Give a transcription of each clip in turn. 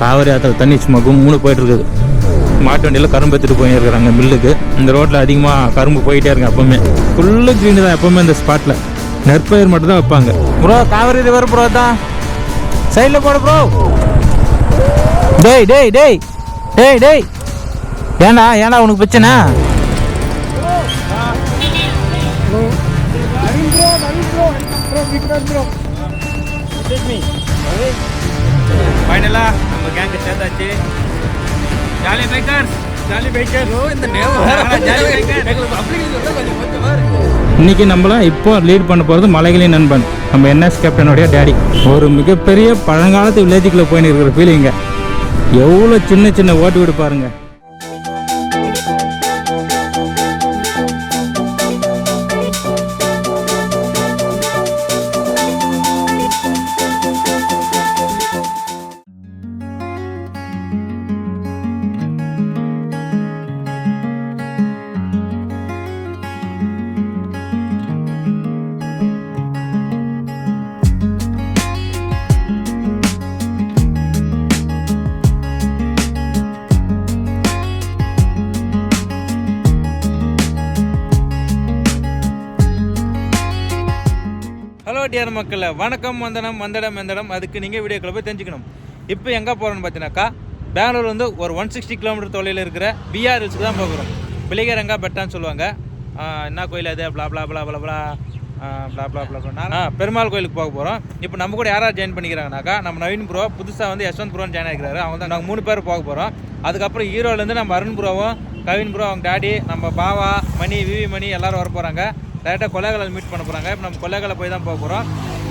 காவிரி ஆற்றுல தண்ணி சும்மா கும்முன்னு போயிட்டுருக்குது. மாட்டு வண்டியில் கரும்பு எடுத்துகிட்டு போயிருக்கிறாங்க மில்லுக்கு. இந்த ரோட்டில் அதிகமாக கரும்பு போயிட்டே இருக்கு. எப்போவுமே ஃபுல்லு க்ரீனு தான். எப்போவுமே இந்த ஸ்பாட்டில் நெற்பயிர் மட்டும் தான் வைப்பாங்க. ப்ரோ காவிரி ரிவர் ப்ரோ தான் சைடில் போட ப்ரோ. டேய் டேய் டேய் டேய் டேய் ஏன்னா உனக்கு பிரச்சனை? ஃபைனலாக நம்ம கேங்கு சேர்ந்தாச்சு. ஜாலி பைக்கர்ஸ் இந்த இன்னைக்கு நம்மள இப்போ லீட் பண்ண போகிறது மலைகளின் நண்பன் நம்ம என்எஸ் கேப்டனுடைய டேடி. ஒரு மிகப்பெரிய பழங்காலத்து வில்லேஜுக்குள்ளே போயின்னு இருக்கிற ஃபீலிங்க. எவ்வளோ சின்ன சின்ன ஓட்டு வீடு பாருங்க. டியர் மக்களை வணக்கம், வந்தடம். அதுக்கு நீங்கள் வீடியோக்களை போய் தெரிஞ்சுக்கணும். இப்போ எங்கே போகிறோன்னு பார்த்தீங்கன்னாக்கா, பெங்களூர் வந்து ஒரு 160 கிலோமீட்டர் தொலைவில் இருக்கிற பிஆர் ஹில்ஸுக்கு தான் போகிறோம். பிள்ளைகரங்கா பெட்டான்னு சொல்லுவாங்க. என்ன கோயில் அது ப்ளா ப்ளா ப்ளா ப்ளா ப்ளா ப்ளா ப்ளா ப்ளா பெருமாள் கோயிலுக்கு போக போகிறோம். இப்போ நம்ம கூட யாராவது ஜாயின் பண்ணிக்கிறாங்கனாக்கா, நம்ம நவீன் ப்ரோ புதுசாக வந்து யஷ்வந்த் ப்ரோன்னு ஜாயின் ஆகிக்கிறாரு. அவங்க தான் நாங்கள் 3 பேர் போக போகிறோம். அதுக்கப்புறம் ஹீரோலேருந்து நம்ம அருண் ப்ரோவும், கவின் ப்ரோ, அவங்க டேடி, நம்ம பாவா, மணி, விவி மணி எல்லோரும் வர போகிறாங்க. டேரெக்டாக கொலைகளை மீட் பண்ண போகிறாங்க. இப்போ நம்ம கொலைகளை போய் தான் போக போகிறோம்.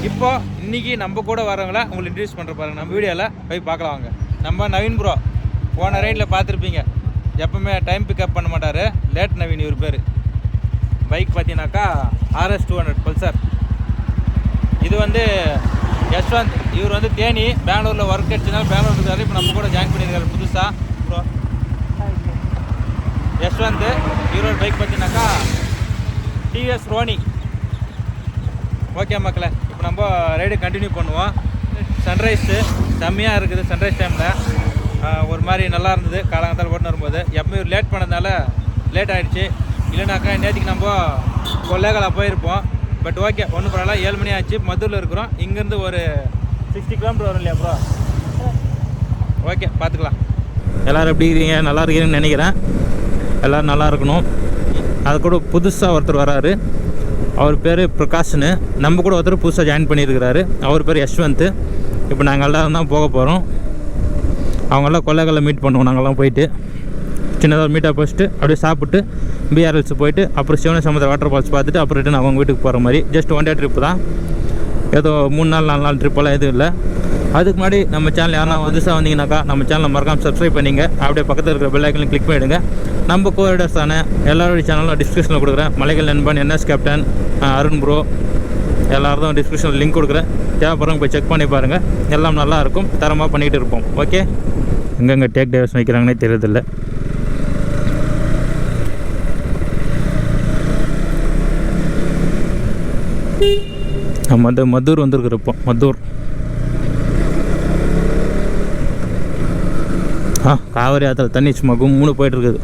இப்போ இன்றைக்கி நம்ம கூட வரவங்கள உங்களுக்கு இன்ட்ரடியூஸ் பண்ணுற பாருங்க. நம்ம வீடியோவில் போய் பார்க்கலாம் வாங்க. நம்ம நவீன் ப்ரோ போன ரைடில் பார்த்துருப்பீங்க. எப்போவுமே டைம் பிக்கப் பண்ண மாட்டார். லேட் நவீன் இவர் பேர். பைக் பார்த்தீங்கன்னாக்கா RS 200 பல்சர். இது வந்து யஷ்வந்த். இவர் வந்து தேனி, பெங்களூரில் ஒர்க் கிடச்சினாலும் பெங்களூர் இருக்காரு. இப்போ நம்ம கூட ஜாயின் பண்ணியிருக்காரு புதுசாக ப்ரோ யஷ்வந்த். இவரோட பைக் பார்த்தீங்கன்னாக்கா டிவிஎஸ் ரோனி. ஓகே மக்களே, இப்போ நம்ம ரைடு கண்டினியூ பண்ணுவோம். சன்ரைஸு செம்மையாக இருக்குது. சன்ரைஸ் டைமில் ஒரு மாதிரி நல்லா இருந்தது. காலங்காலத்தில் ஓட்டு வரும்போது எப்பவுமே லேட் பண்ணதுனால லேட் ஆகிடுச்சு. இல்லைனாக்கா நேற்றுக்கு நம்ம கொல்லேகலா போயிருப்போம். பட் ஓகே, ஒன்றும் பரவாயில்ல. 7 மணி ஆச்சு. மதுரில் இருக்கிறோம். இங்கேருந்து ஒரு 60 கிலோமீட்டர் வரும் இல்லையா ப்ரோ? ஓகே, பார்த்துக்கலாம். எல்லோரும் எப்படி இருக்கீங்க? நல்லா இருக்கீங்கன்னு நினைக்கிறேன். எல்லோரும் நல்லா இருக்கணும். அது கூட புதுசாக ஒருத்தர் வராரு. அவர் பேர் பிரகாஷ்னு. நம்ம கூட ஒருத்தர் புதுசாக ஜாயின் பண்ணியிருக்கிறாரு. அவர் பேர் யஷ்வந்த். இப்போ நாங்கள் எல்லோரும் தான் போக போகிறோம். அவங்கெல்லாம் கொல்லைகளில் மீட் பண்ணுவோம். நாங்கள்லாம் போயிட்டு சின்னதாக மீட்டாக போச்சுட்டு அப்படியே சாப்பிட்டு பிஆர்எல்ஸ் போயிட்டு அப்புறம் சிவனசமுத்திரம் வாட்டர் ஃபால்ஸ் பார்த்துட்டு அப்புறம் ரிட்டன் அவங்க வீட்டுக்கு போகிற மாதிரி ஜஸ்ட் 1 டே ட்ரிப்பு தான். ஏதோ 3 நாள் 4 நாள் ட்ரிப்பெல்லாம் எதுவும் இல்லை. அதுக்கு முன்னாடி நம்ம சேனல் யாரா புதுசாக வந்தீங்கன்னாக்கா நம்ம சேனலை மறக்காமல் சப்ஸ்கிரைப் பண்ணிங்க. அப்படியே பக்கத்தில் இருக்கிற பெல் ஐக்கனையும் கிளிக் பண்ணிவிடுங்க. நம்ம கோரிடர்ஸான எல்லாரோடைய சேனலும் டிஸ்கிரிப்ஷனில் கொடுக்குறேன். மலைகள் நண்பன், என்எஸ் கேப்டன், அருண் ப்ரோ எல்லாரும் டிஸ்கிரிப்ஷனில் லிங்க் கொடுக்குறேன். தேவைப்படுறவங்க போய் செக் பண்ணி பாருங்கள். எல்லாம் நல்லாயிருக்கும். தரமாக பண்ணிகிட்டு இருப்போம். ஓகே, எங்கெங்கே டேக் டைவர்ஸ் வைக்கிறாங்கன்னே தெரியறதில்ல. நம்ம வந்து மதுர் வந்துருக்குறப்போ மதுர் காவிரி ஆற்றுல தண்ணி சும்மா கும்முன்னு போயிட்டுருக்குது.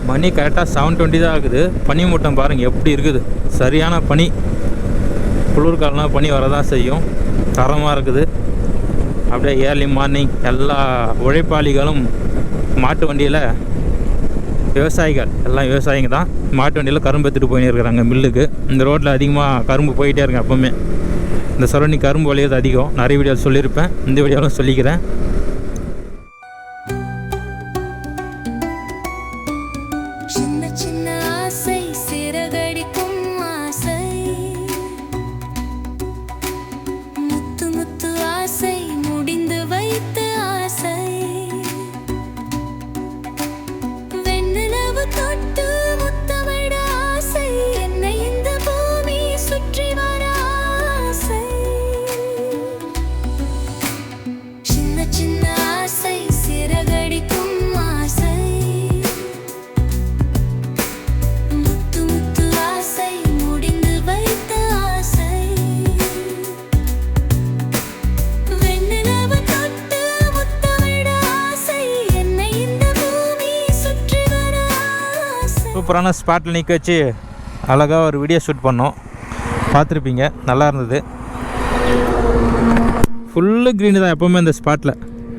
மணி கரெக்டாக 7:20 தான் ஆகுது. பனி மூட்டம் பாருங்கள் எப்படி இருக்குது. சரியான பனி. குளிர்காலம்னா பனி வரதான் செய்யும். தரமாக இருக்குது. அப்படியே ஏர்லி மார்னிங் எல்லா உழைப்பாளிகளும் மாட்டு வண்டியில், விவசாயிகள் எல்லாம் விவசாயிங்க தான் மாட்டு வண்டியில் கரும்பு எடுத்துகிட்டு போயின்னு இருக்கிறாங்க மில்லுக்கு. இந்த ரோட்டில் அதிகமாக கரும்பு போயிட்டே இருக்கு. எப்போவுமே இந்த சரௌண்டிங் கரும்பு விளையிறது அதிகம். நிறைய வீடியோ சொல்லியிருப்பேன். இந்த வீடியோவில் சொல்லிக்கிறேன். We'll சூப்பரான ஸ்பாட்டில் நிற்க வச்சு அழகாக ஒரு வீடியோ ஷூட் பண்ணோம். பார்த்துருப்பீங்க, நல்லா இருந்தது. ஃபுல்லு க்ரீனு தான் எப்போவுமே இந்த ஸ்பாட்டில்.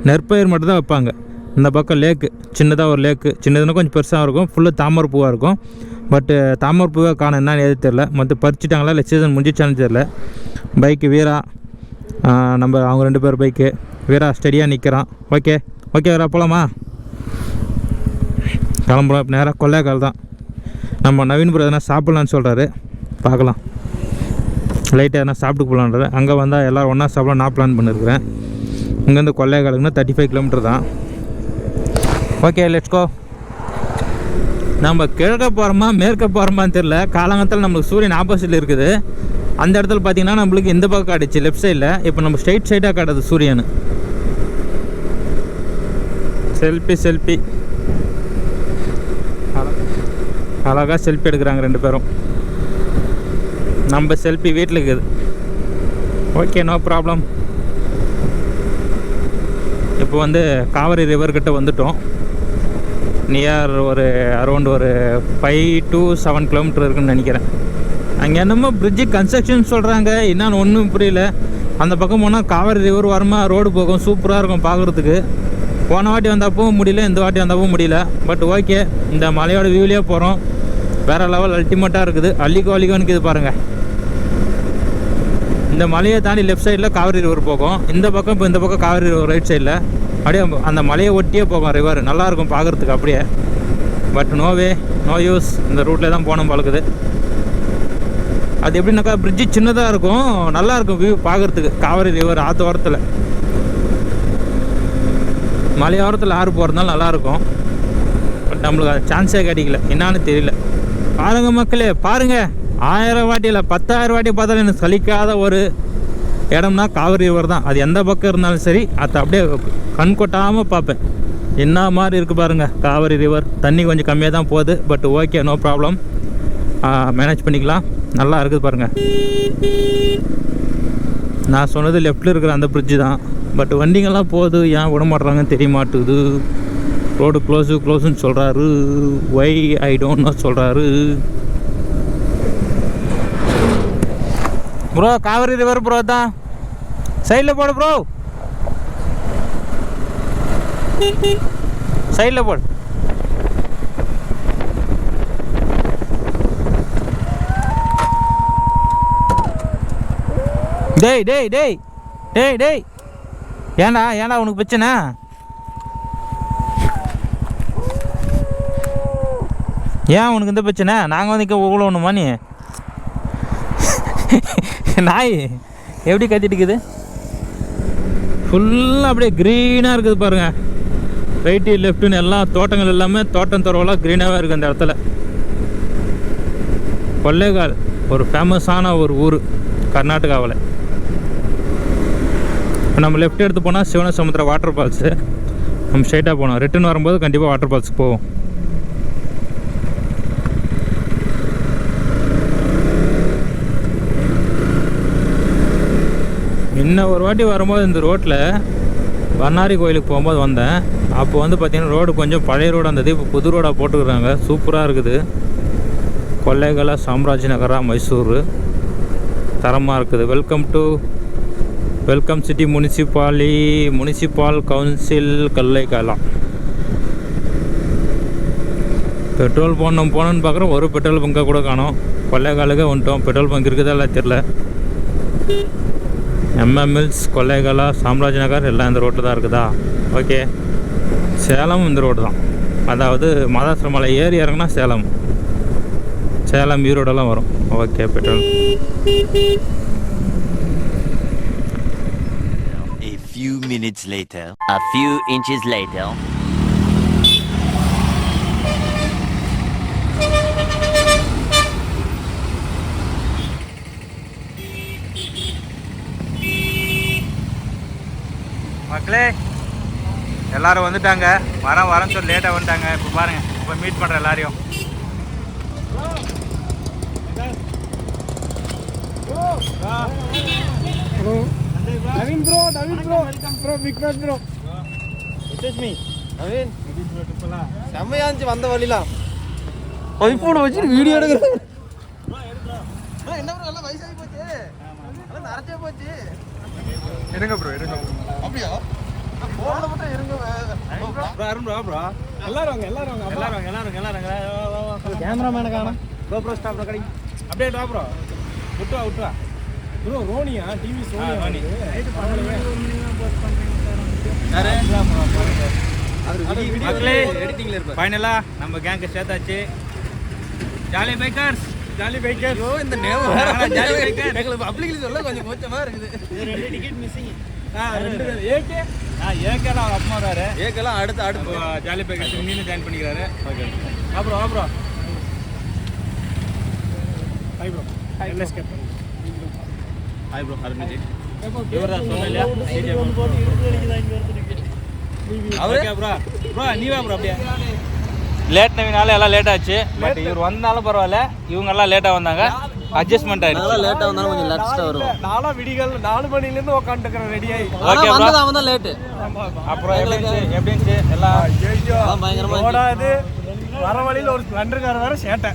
நெற்பயிர் மட்டும் தான் வைப்பாங்க. இந்த பக்கம் லேக்கு, சின்னதாக ஒரு லேக்கு, சின்னதுன்னா கொஞ்சம் பெருசாக இருக்கும். ஃபுல்லு தாமரை பூவாக இருக்கும். பட்டு தாமரை பூவை காண என்னன்னு எது தெரில. மற்ற பறிச்சிட்டாங்களா இல்லை சீசன் முடிஞ்சிச்சான்னு தெரில. பைக்கு வீரா, நம்ம அவங்க 2 பேர் பைக்கு. வீரா ஸ்டடியாக நிற்கிறான். ஓகே வீரா போகலாமா? கிளம்புறோம். நேராக கொள்ளைக்கால் தான். நம்ம நவீன் ப்ரோ எதனா சாப்பிட்லான்னு சொல்கிறாரு, பார்க்கலாம். லைட்டாக எதனா சாப்பிட்டு போகலான்றது. அங்கே வந்தால் எல்லோரும் ஒன்றா சாப்பிடலாம் நான் பிளான் பண்ணியிருக்கிறேன். இங்கேருந்து கொள்ளைக்காலுக்குன்னா 35 கிலோமீட்டர் தான். Okay, let's go. நம்ம கிழக்க போகிறோமா மேற்க போகிறோமான்னு தெரில. காலங்கத்தில் நம்மளுக்கு சூரியன் ஆப்போசிட்டில் இருக்குது. அந்த இடத்துல பார்த்திங்கன்னா நம்மளுக்கு இந்த பக்கம் காட்டுச்சு லெஃப்ட் சைடில். இப்போ நம்ம ஸ்ட்ரைட் சைடாக காட்டுது சூரியன். செல்ஃபி அழகாக செல்ஃபி எடுக்கிறாங்க 2 பேரும். நம்ம செல்ஃபி வீட்டில் இருக்குது. Okay, no problem. இப்போ வந்து காவிரி ரிவர்கிட்ட வந்துட்டோம். நியர் ஒரு அரௌண்ட் ஒரு 5 to 7 கிலோமீட்டர் இருக்குன்னு நினைக்கிறேன். அங்கே என்னமோ பிரிட்ஜு கன்ஸ்ட்ரக்ஷன் சொல்கிறாங்க, என்னான்னு ஒன்றும் புரியல. அந்த பக்கம் போனால் காவிரி ரிவர் வரமா ரோடு போகும், சூப்பராக இருக்கும் பார்க்குறதுக்கு. போன வாட்டி வந்தப்பவும் முடியல, இந்த வாட்டி வந்தப்பவும் முடியல. பட் ஓகே, இந்த மலையோட வியூலேயே போகிறோம். வேறு லெவல் அல்டிமேட்டாக இருக்குது. அள்ளிக்கோன்னு இது பாருங்கள். இந்த மலையை தாண்டி லெஃப்ட் சைடில் காவிரி ரிவர் போகும். இந்த பக்கம் இப்போ இந்த பக்கம் காவிரி ரிவர் ரைட் சைடில். அப்படியே அந்த மலையை ஒட்டியே போகும் ரிவர். நல்லாயிருக்கும் பார்க்குறதுக்கு அப்படியே. But no use. இந்த ரூட்டில் தான் போகணும் பழக்குது. அது எப்படின்னாக்கா பிரிட்ஜு சின்னதாக இருக்கும், நல்லாயிருக்கும் வியூ பார்க்குறதுக்கு. காவிரி ரிவர் ஆற்றோரத்தில், மலையோரத்தில் ஆறு போகிறதுனால நல்லாயிருக்கும். பட் நம்மளுக்கு அது சான்ஸே கிடைக்கல, என்னான்னு தெரியல. பாருங்கள் மக்களே, பாருங்கள். 1000 வாட்டி இல்லை 10,000 வாட்டி பார்த்தாலும் எனக்கு சலிக்காத ஒரு இடம்னா காவிரி ரிவர் தான். அது எந்த பக்கம் இருந்தாலும் சரி, அதை அப்படியே கண் கொட்டாமல் பார்ப்பேன். என்ன மாதிரி இருக்குது பாருங்கள் காவிரி ரிவர். தண்ணி கொஞ்சம் கம்மியாக தான் போகுது. But okay, no problem, manage பண்ணிக்கலாம். நல்லா இருக்குது பாருங்கள். நான் சொன்னது லெஃப்டில் இருக்கிற அந்த பிரிட்ஜு தான். பட் வண்டிங்கெல்லாம் போகுது, ஏன் விட மாட்டுறாங்கன்னு தெரிய மாட்டுது. ரோடு க்ளோஸுன்னு சொல்கிறாரு. வை ஐ டோன்ட் நோ சொல்கிறாரு. ப்ரோ காவிரி ரிவர் ப்ரோ தான். சைடில் போடு ப்ரோ, சைடில் போடு. டேய் ஏன்டா உனக்கு பிரச்சனை? ஏன் உனக்கு இந்த பிரச்சனை? நாங்கள் வந்து இங்கே உழணுமா நீ? நாய் எப்படி கத்திட்டு இருக்குது? ஃபுல்லாக அப்படியே க்ரீனாக இருக்குது பாருங்கள். ரைட்டு லெஃப்ட்டுன்னு எல்லாம் தோட்டங்கள் எல்லாமே தோட்டம் துறவெல்லாம் க்ரீனாகவே இருக்குது அந்த இடத்துல. கொள்ளைக்கால் ஒரு ஃபேமஸான ஒரு ஊர் கர்நாடகாவில். இப்போ நம்ம லெஃப்ட் எடுத்து போனால் சிவனசமுத்திர வாட்டர் ஃபால்ஸு. நம்ம ஸ்ட்ரைட்டாக போனோம். ரிட்டர்ன் வரும்போது கண்டிப்பாக வாட்டர் ஃபால்ஸுக்கு போவோம். இன்னும் ஒரு வாட்டி வரும்போது இந்த ரோட்டில் பண்ணாரி கோயிலுக்கு போகும்போது வந்தேன். அப்போ வந்து பார்த்திங்கன்னா ரோடு கொஞ்சம் பழைய ரோடு இருந்தது. இப்போ புது ரோடாக போட்டுக்கிறாங்க, சூப்பராக இருக்குது. கொள்ளைக்கால் சாம்ராஜ் நகரா மைசூர், தரமாக இருக்குது. Welcome city municipal council Kollegal. Petrol போகணுன்னு பார்க்குறோம், ஒரு பெட்ரோல் பங்கை கூட காணோம். கொள்ளைக்காலுக்கே வந்துட்டோம். பெட்ரோல் பங்க் இருக்குதா இல்லை தெரில. MMLs கொள்ளைக்காலா சாம்ராஜ் நகர் எல்லாம் இந்த ரோட்டில் தான் இருக்குதா? ஓகே. சேலம் இந்த ரோடு தான். அதாவது மாதாஸ்வரம் மலை ஏறி இறங்கினா சேலம் ஈரோடெல்லாம் வரும். Okay, petrol. A few inches later. மக்களே எல்லாரும் வந்துட்டாங்க. வரேன்னு சொல்லி லேட்டாக வந்துட்டாங்க. இப்போ பாருங்கள், இப்போ மீட் பண்ணுறேன் எல்லாரையும். Naveen bro, big man bro. It is me, Naveen. செம்மையா இருந்துச்சு வந்த வழிலாம். ஐஃபோனை வச்சு வீடியோ எடுக்கிறேன். என்ன ப்ரோ எல்லாம் வயசாகி போச்சு, எல்லாம் நிறைஞ்சே போச்சு. எடுங்க ப்ரோ, எடுங்க. அப்படியா? போன்ல மட்டும் இருங்க. ப்ரோ அருண் ப்ரோ எல்லாரும் வாங்க. கேமராமேனை காணோம். ப்ரோ ஸ்டாப் ப்ரோ கடை அப்படியே வா ப்ரோ. விட்டுவா ப்ரோ ரோனியா டிவி ரோனி. ஃபைனலா நம்ம கேங்க சேர்த்தாச்சு. Jolly bikers. ஐயோ இந்த நேம் ஜாலி பைக்கர் எங்களுக்கு பப்ளிக்ல சொல்ல கொஞ்சம் மோசமா இருக்குது. 2 டிக்கெட் மிஸ்ஸிங். 2 ஏகே ஏகேலாம் அவர் அப்பா வராரு. ஏகெல்லாம் அடுத்து ஜாலி பைக்கர்ஸ் நீனும் ஜாயின் பண்ணிக்கிறாரு. ஓகே வா bro. Hi bro. LS captain. Hi bro Arunji. இவர்தான் சொன்னலையா ஓகே ப்ரோ நீ வா ப்ரோ. அப்படியே லேட் நவீனால எல்லாம் லேட் ஆச்சு. பட் இவர் வந்தாலும் பரவாயில்ல, இவங்க எல்லாம் லேட்டா வந்தாங்க. அட்ஜஸ்ட்மெண்ட் ஆயிடுச்சு. லேட்டா வந்தாலும் கொஞ்சம் லேட்டா வரும். நாளா விடிகள் 4 மணில இருந்து உட்கார்ந்துக்கறேன் ரெடி ஆயி. Okay bro. வந்தது அவன் தான் லேட். அப்புறம் எப்படி இருந்துச்சு எல்லாம்? ஐயோ பயங்கரமா ஓடாது. வர வழியில ஒரு ஸ்ப்ளெண்டர்கார வேற சேட்டை.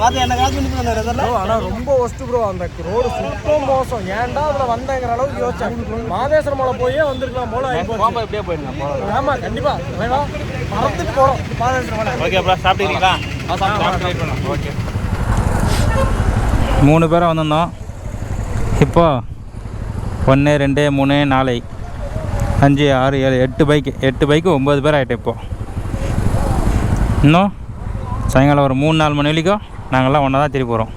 வாது என்ன காசு பண்ணி வந்தாரு அதெல்லாம். ஆனா ரொம்ப ஒஸ்ட் ப்ரோ. அந்த ரோடு சுத்தம் மோசம். ஏன்டா அதுல வந்தேங்கிற அளவுக்கு யோசிச்சேன். மாதேஸ்வரம் மலை போயே வந்திருக்கலாம் போல. போகும்போது எப்படியே போயிடலாம். ஆமா கண்டிப்பா வேணும். மறந்துட்டு போறோம் மாதேஸ்வரம் மலை. ஓகே ப்ரோ சாப்பிட்டீங்களா? ஓகே 3 பேரும் வந்திருந்தோம். இப்போ 1 2 3 4 5 6 7 8 பைக்கு 9 பேர் ஆகிட்டோம். இப்போ இன்னும் சாயங்காலம் ஒரு 3-4 மணி வரைக்கும் நாங்கள்லாம் ஒன்றா தான் திருப்பி போகிறோம்.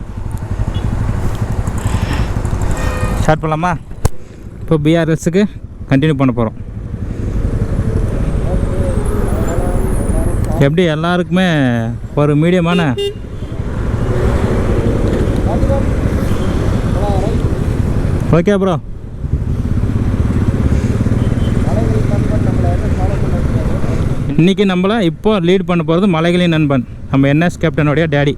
ஸ்டார்ட் பண்ணலாமா? இப்போ பிஆர்எஸ்க்கு கண்டினியூ பண்ண போகிறோம். எப்படி எல்லாருக்குமே ஒரு மீடியமான ஓகே ப்ரோ. இன்றைக்கி நம்மளை இப்போ லீட் பண்ண போகிறது மலைகளின் நண்பன் நம்ம என்எஸ் கேப்டனுடைய டேடி.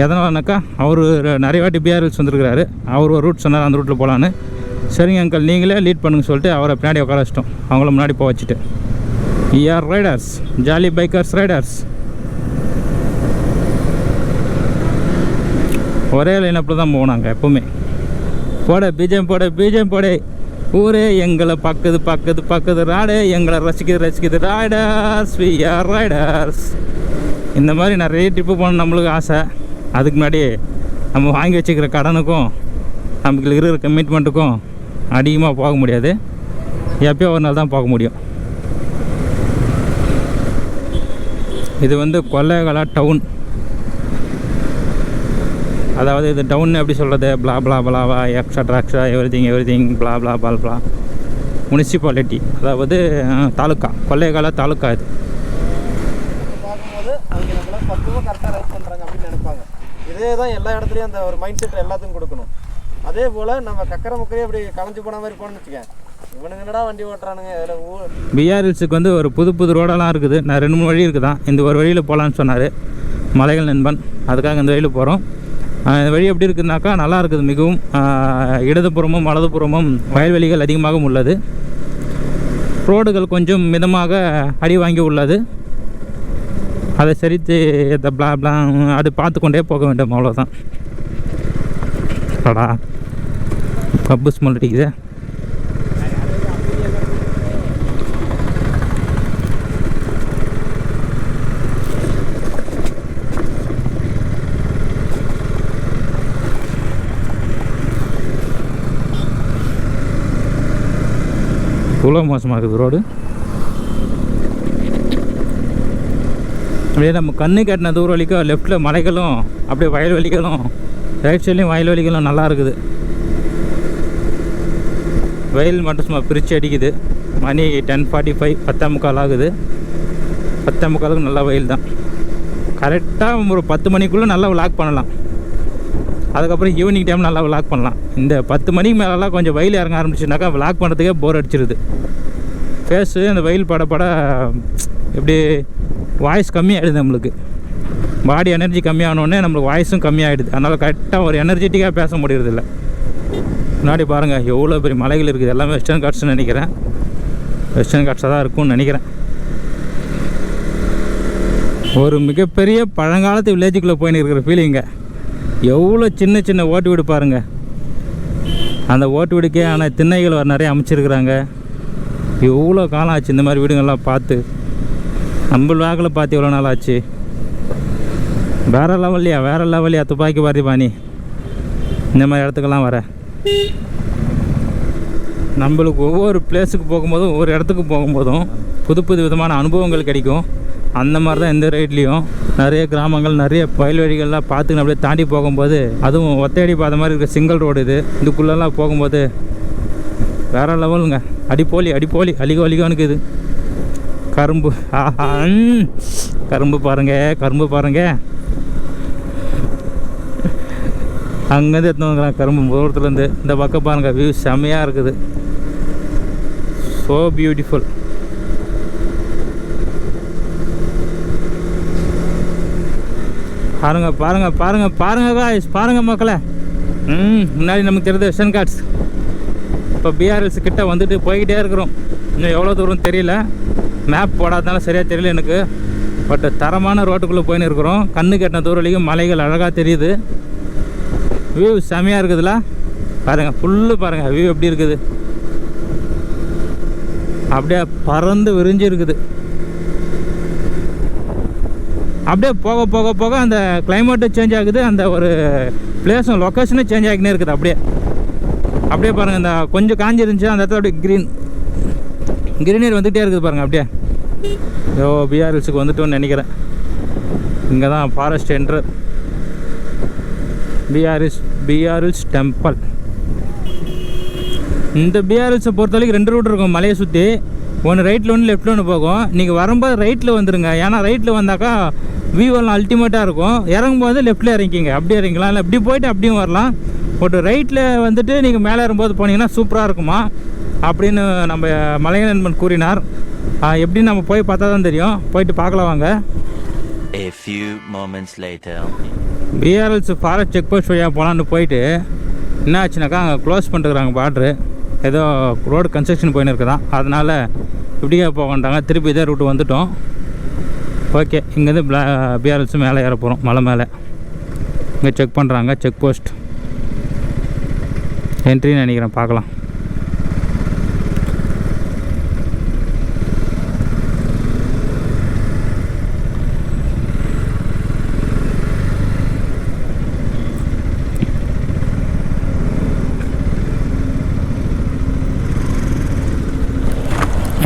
எதனாலனாக்கா அவர் நிறைய வாட்டி பிஆர்எல்ஸ் வந்துருக்கிறாரு. அவர் ஒரு ரூட் சொன்னார், அந்த ரூட்டில் போகலான்னு. சரிங்க அங்கிள் நீங்களே லீட் பண்ணுங்க சொல்லிட்டு அவரை பின்னாடி உட்கார வச்சிட்டோம். அவங்கள முன்னாடி போக வச்சுட்டு R riders, jolly bikers riders. ஒரே லைனப்பில் தான் போனாங்க எப்போவுமே. போட பிஜிஎம் போட ஊரே எங்களை பக்குது ராடு எங்களை ரசிக்குது ரைடர்ஸ். ரைடர்ஸ் இந்த மாதிரி நிறைய ட்ரிப்பு போகணும் நம்மளுக்கு ஆசை. அதுக்கு முன்னாடி நம்ம வாங்கி வச்சுக்கிற கடனுக்கும் நமக்கு இருக்கிற கமிட்மெண்ட்டுக்கும் அதிகமாக போக முடியாது. எப்பயோ ஒரு நாள் தான் போக முடியும். இது வந்து கொல்லேகாலா டவுன். அதாவது இது டவுன் எப்படி சொல்கிறது, பிளாவா எக்ஸட்ரா எவ்ரிதிங் பிளா முனிசிபாலிட்டி, அதாவது தாலுக்கா, கொல்லேகாலா தாலுக்கா. இது பார்க்கும்போது அவங்க நம்மள பக்குவமாக கரெக்டாக ரைட் பண்ணுறாங்க அப்படின்னு நினைப்பாங்க. இதே தான் எல்லா இடத்துலையும் அந்த ஒரு மைண்ட் செட் எல்லாத்துக்கும் கொடுக்கணும். அதே போல் நம்ம கக்கரை முக்கரையே அப்படி கலைஞ்சு போன மாதிரி போகணும்னு வச்சுக்கேன். இவனுங்க என்னடா வண்டி ஓட்டுறானுங்க. பிஆர்எல்ஸுக்கு வந்து ஒரு புது ரோடெல்லாம் இருக்குது. நான் 2-3 வழி இருக்குதான். இந்த ஒரு வழியில் போகலான்னு சொன்னார் மலைகள் நண்பன். அதுக்காக இந்த வழியில் போகிறோம். இந்த வழி எப்படி இருக்குதுனாக்கா நல்லா இருக்குது மிகவும். இடதுபுறமும் வலதுபுறமும் வயல்வெளிகள் அதிகமாக உள்ளது. ரோடுகள் கொஞ்சம் மிதமாக அடி வாங்கி உள்ளது. அதை சரித்து இந்த பிளா அது பார்த்து கொண்டே போக வேண்டும், அவ்வளோதான். அடா கப்பு ஸ்மெல் அடிக்குது. இவ்வளோ மோசமாக இருக்குது ரோடு. அப்படியே நம்ம கண்ணு கட்டின தூரம் வரைக்கும் லெஃப்ட்டில் மலைகளும் அப்படியே வயல்வெளிகளும், ரைட் சைட்லேயும் வயல்வெளிகளும் நல்லா இருக்குது. வெயில் மட்டும் சும்மா பிரித்து அடிக்குது. மணி 10:45 10:45 ஆகுது. 10:45க்கு நல்லா வெயில் தான். கரெக்டாக ஒரு 10 மணிக்குள்ளே நல்லா விளாக் பண்ணலாம். அதுக்கப்புறம் ஈவினிங் டைம் நல்லா விளாக் பண்ணலாம். இந்த 10 மணிக்கு மேலெல்லாம் கொஞ்சம் வெயில் இறங்க ஆரம்பிச்சுனாக்கா விளாக் பண்ணுறதுக்கே போர் அடிச்சிருது. ஃபேஸு அந்த வெயில் பட எப்படி வாய்ஸ் கம்மியாகிடுது. நம்மளுக்கு பாடி எனர்ஜி கம்மியானோடனே நம்மளுக்கு வாய்ஸும் கம்மியாகிடுது. அதனால் கரெக்டாக ஒரு எனர்ஜெட்டிக்காக பேச முடியறதில்ல. முன்னாடி பாருங்கள் எவ்வளோ பெரிய மலைகள் இருக்குது. எல்லாமே வெஸ்டர்ன் காட்ஸ்ன்னு நினைக்கிறேன். வெஸ்டர்ன் காட்ஸாக தான் இருக்கும்னு நினைக்கிறேன். ஒரு மிகப்பெரிய பழங்காலத்து வில்லேஜுக்குள்ளே போயின்னு இருக்கிற ஃபீலிங்க. எவ்வளோ சின்ன சின்ன ஓட்டு வீடு பாருங்கள். அந்த ஓட்டு வீடுக்கே ஆனால் திண்ணைகள் நிறைய அமைச்சிருக்கிறாங்க. எவ்வளோ காலம் ஆச்சு இந்த மாதிரி வீடுங்கள்லாம் பார்த்து. நம்ம வாக்கில் பார்த்து எவ்வளோ நாள் ஆச்சு. வேறு லெவல்லையா துப்பாக்கி பாரி பாணி இந்த மாதிரி இடத்துக்கெல்லாம் வர. நம்மளுக்கு ஒவ்வொரு பிளேஸுக்கு போகும்போதும் ஒவ்வொரு இடத்துக்கு போகும்போதும் புது விதமான அனுபவங்கள் கிடைக்கும். அந்த மாதிரி தான் இந்த ரைட்லேயும் நிறைய கிராமங்கள், நிறைய வயல்வெளிகள்லாம் பார்த்துக்கின்னு அப்படியே தாண்டி போகும்போது, அதுவும் ஒத்தையடி பாதை மாதிரி இருக்கிற சிங்கிள் ரோடு இதுக்குள்ளெல்லாம் போகும்போது வேறு லெவலுங்க. அடிப்போலி அழிகோலிகானுக்கு இது. கரும்பு கரும்பு பாருங்க. அங்கேருந்து எடுத்து வந்துக்கிறாங்க கரும்பு தூரத்துலேருந்து. இந்த பக்கம் பாருங்கள், வியூ செம்மையாக இருக்குது. So beautiful. பாருங்க காய்ஸ், பாருங்க மக்களே. முன்னாடி நமக்கு தெரிஞ்ச வெஸ்டர்ன் காட்ஸ். இப்போ பிஆர்எல்ஸ் கிட்ட வந்துட்டு போய்கிட்டே இருக்கிறோம். இன்னும் எவ்வளோ தூரம் தெரியல, மேப் போடாதனால சரியாக தெரியல எனக்கு. பட் தரமான ரோட்டுக்குள்ளே போயின்னு இருக்கிறோம். கண்ணு கெட்டின தூரம் வரைக்கும் மலைகள் அழகாக தெரியுது. வியூ செமையாக இருக்குதுல்ல. பாருங்கள், ஃபுல்லு பாருங்கள் வியூ எப்படி இருக்குது. அப்படியே பறந்து விரிஞ்சு இருக்குது. அப்படியே போக போக போக அந்த கிளைமேட்டும் சேஞ்ச் ஆகுது. அந்த ஒரு பிளேஸும் லொக்கேஷனும் சேஞ்ச் ஆகினே இருக்குது. அப்படியே பாருங்கள், இந்த கொஞ்சம் காஞ்சி இருந்துச்சு அந்த இடத்துல அப்படியே கிரீனரி வந்துகிட்டே இருக்குது பாருங்கள். அப்படியே பிஆர்எல்ஸுக்கு வந்துட்டோன்னு நினைக்கிறேன். இங்கே தான் ஃபாரஸ்ட் என்ட்ரு. பிஆர்எல்ஸ் டெம்பிள். இந்த பிஆர்எல்ஸை பொறுத்த வரைக்கும் 2 ரூட் இருக்கும் மலையை சுற்றி. ஒன்று ரைட்டில் ஒன்று லெஃப்ட்டில் ஒன்று போகும். நீங்கள் வரும்போது ரைட்டில் வந்துடுங்க. ஏன்னா ரைட்டில் வந்தாக்கா வியூவெல்லாம் அல்டிமேட்டாக இருக்கும். இறங்கும்போது லெஃப்ட்டில் இறங்கிக்கிங்க. அப்படியே இறங்கிக்கலாம், இல்லை இப்படி போயிட்டு அப்படியும் வரலாம். பட் ரைட்டில் வந்துட்டு நீங்கள் மேலே ஏறும்போது போனீங்கன்னா சூப்பராக இருக்குமா அப்படின்னு நம்ம மலைய நண்பன் கூறினார். எப்படி நம்ம போய் பார்த்தா தான் தெரியும். போயிட்டு பார்க்கலாம் வாங்க. A few moments later. BR Hills forest check post வழியாக போகலான்னு போயிட்டு என்ன ஆச்சுனாக்கா அங்கே க்ளோஸ் பண்ணிட்டுருக்குறாங்க பார்ட்ரு. ஏதோ ரோடு கன்ஸ்ட்ரக்ஷன் போயின்னு இருக்குதான். அதனால் இப்படியே போகண்டாங்க. திருப்பி இதே ரூட்டு வந்துட்டோம். ஓகே, இங்கேருந்து பிஆர்எல்ஸும் மேலே ஏற போகிறோம். மலை மேலே இங்கே செக் பண்ணுறாங்க. செக் போஸ்ட் என்ட்ரின்னு நினைக்கிறேன். பார்க்கலாம்.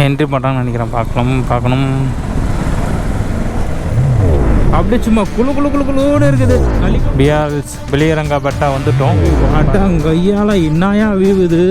என்ட்ரி பண்ணுறாங்கன்னு நினைக்கிறேன். பார்க்கணும். அப்படியே சும்மா குழுன்னு இருக்குது. பிஆர்எல்ஸ் வெளியரங்கா பட்டா வந்துட்டோம். அட்டா கையால் இன்னாயா வீவுது.